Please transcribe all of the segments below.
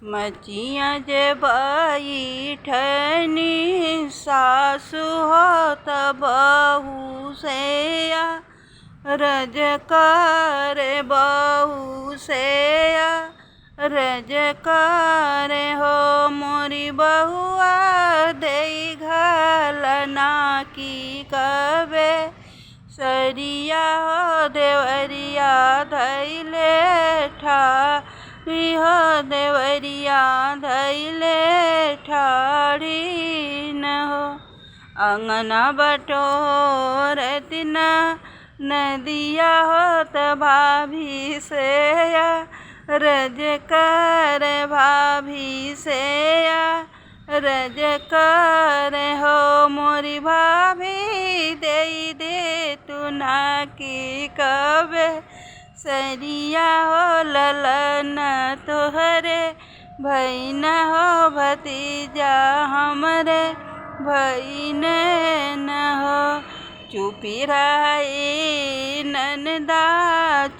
मचिया जे बैठनी सासु होत बहू से रज करे बहू से रज करे हो मोरी बहुआ दे घलना की कबे सरिया हो देवरिया धैले ठाड़ी हो देवरिया धैले ठाड़ी न हो अंगना बटोरतिन नदिया होत भाभी से रज कर भाभी से रज कर हो मोरी भाभी दे तू ना की कबे सरिया हो ललन तोहरे भैन हो भतीजा हमरे भैन न हो चुपी रही ननदा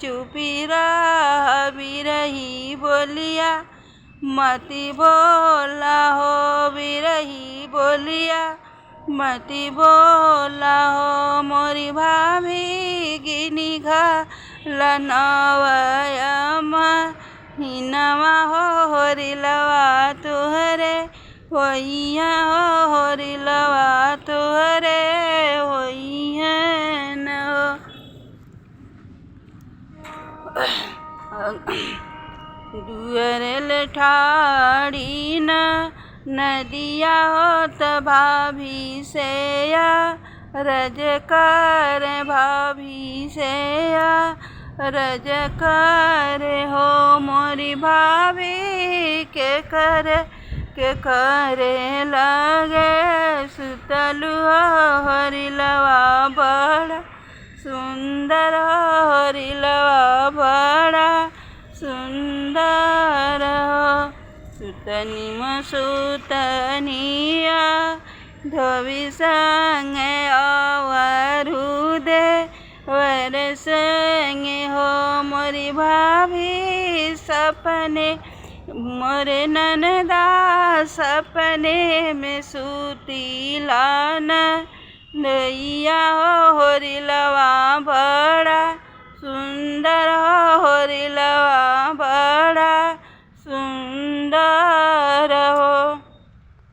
चुपी रह बिरही बोलिया मती बोला हो बिरही बोलिया मती बोला हो मोरी भाभी गिनी घलनवयम हिनवा हो होरिलवा तुहरे होइया हो होरिलवा तुहरे होइया न दुअरल ठाड़ी न नदिया होत भाभी से रज कर भाभी से रज कर हो मोरी भाभी के करे लगे सुतलु हरिलवा बड़ा सुंदर हरिलवा बड़ा सुंदर हो सुतनी सुतनिया धोबी संगे अवरु दे वर संगे हो मोरी भाभी सपने मोरे ननदा सपने में सुतीला नैया हो होरिलवा बड़ा सुंदर हो होरिलवा